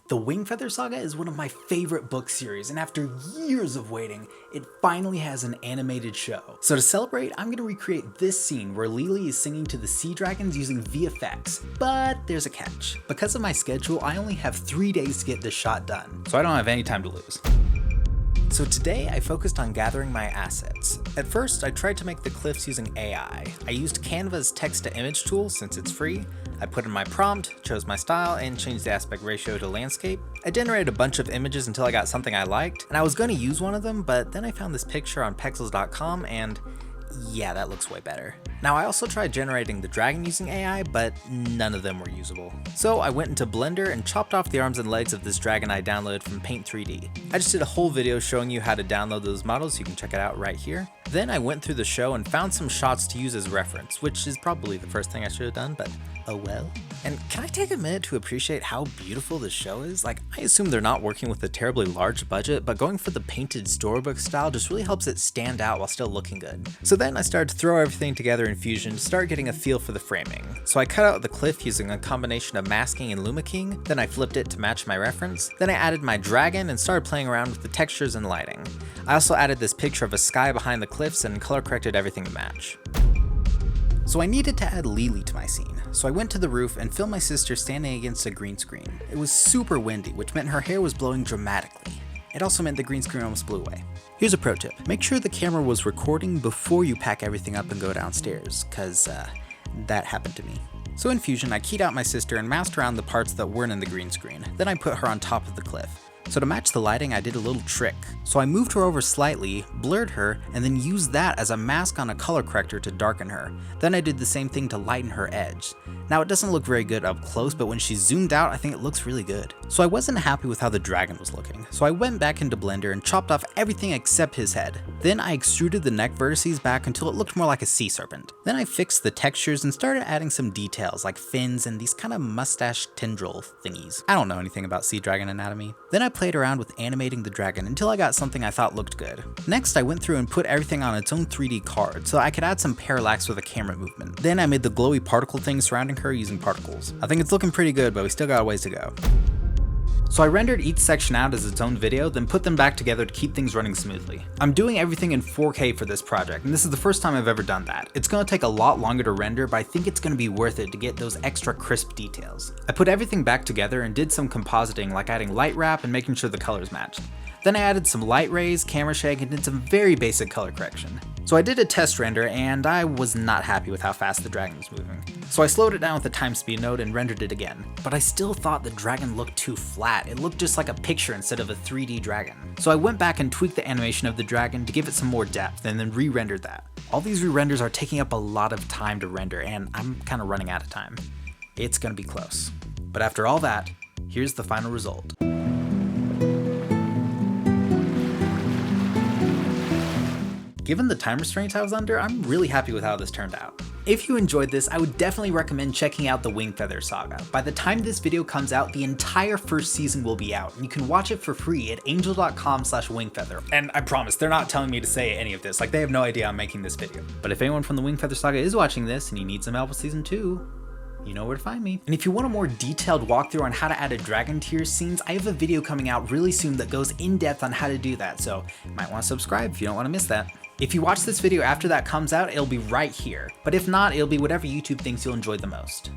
The Wingfeather Saga is one of my favorite book series, and after years of waiting, it finally has an animated show. So to celebrate, I'm gonna recreate this scene where Lily is singing to the sea dragons using VFX, but there's a catch. Because of my schedule, I only have 3 days to get this shot done, so I don't have any time to lose. So today I focused on gathering my assets. At first, I tried to make the cliffs using AI. I used Canva's text-to-image tool since it's free. I put in my prompt, chose my style, and changed the aspect ratio to landscape. I generated a bunch of images until I got something I liked, and I was going to use one of them, but then I found this picture on Pexels.com and yeah, that looks way better. Now I also tried generating the dragon using AI, but none of them were usable. So I went into Blender and chopped off the arms and legs of this dragon I downloaded from Paint 3D. I just did a whole video showing you how to download those models, you can check it out right here. Then I went through the show and found some shots to use as reference, which is probably the first thing I should have done, but oh well. And can I take a minute to appreciate how beautiful this show is? Like, I assume they're not working with a terribly large budget, but going for the painted storybook style just really helps it stand out while still looking good. So then I started to throw everything together in Fusion to start getting a feel for the framing. So I cut out the cliff using a combination of masking and Luma King, then I flipped it to match my reference, then I added my dragon and started playing around with the textures and lighting. I also added this picture of a sky behind the cliffs and color corrected everything to match. So I needed to add Lily to my scene, so I went to the roof and filmed my sister standing against a green screen. It was super windy, which meant her hair was blowing dramatically. It also meant the green screen almost blew away. Here's a pro tip, make sure the camera was recording before you pack everything up and go downstairs, cause that happened to me. So in Fusion, I keyed out my sister and masked around the parts that weren't in the green screen, then I put her on top of the cliff. So to match the lighting, I did a little trick. So I moved her over slightly, blurred her, and then used that as a mask on a color corrector to darken her. Then I did the same thing to lighten her edge. Now it doesn't look very good up close, but when she's zoomed out, I think it looks really good. So I wasn't happy with how the dragon was looking, so I went back into Blender and chopped off everything except his head. Then I extruded the neck vertices back until it looked more like a sea serpent. Then I fixed the textures and started adding some details like fins and these kind of mustache tendril thingies. I don't know anything about sea dragon anatomy. Then I played around with animating the dragon until I got something I thought looked good. Next, I went through and put everything on its own 3D card so I could add some parallax with a camera movement. Then I made the glowy particle thing surrounding her using particles. I think it's looking pretty good, but we still got a ways to go. So I rendered each section out as its own video, then put them back together to keep things running smoothly. I'm doing everything in 4K for this project, and this is the first time I've ever done that. It's going to take a lot longer to render, but I think it's going to be worth it to get those extra crisp details. I put everything back together and did some compositing, like adding light wrap and making sure the colors matched. Then I added some light rays, camera shake, and did some very basic color correction. So I did a test render, and I was not happy with how fast the dragon was moving. So I slowed it down with the time speed node and rendered it again. But I still thought the dragon looked too flat. It looked just like a picture instead of a 3D dragon. So I went back and tweaked the animation of the dragon to give it some more depth, and then re-rendered that. All these re-renders are taking up a lot of time to render, and I'm kind of running out of time. It's gonna be close. But after all that, here's the final result. Given the time restraints I was under, I'm really happy with how this turned out. If you enjoyed this, I would definitely recommend checking out the Wingfeather Saga. By the time this video comes out, the entire first season will be out, and you can watch it for free at angel.com/wingfeather. And I promise, they're not telling me to say any of this, like they have no idea I'm making this video. But if anyone from the Wingfeather Saga is watching this and you need some help with season 2, you know where to find me. And if you want a more detailed walkthrough on how to add a dragon to your scenes, I have a video coming out really soon that goes in depth on how to do that, so you might want to subscribe if you don't want to miss that. If you watch this video after that comes out, it'll be right here. But if not, it'll be whatever YouTube thinks you'll enjoy the most.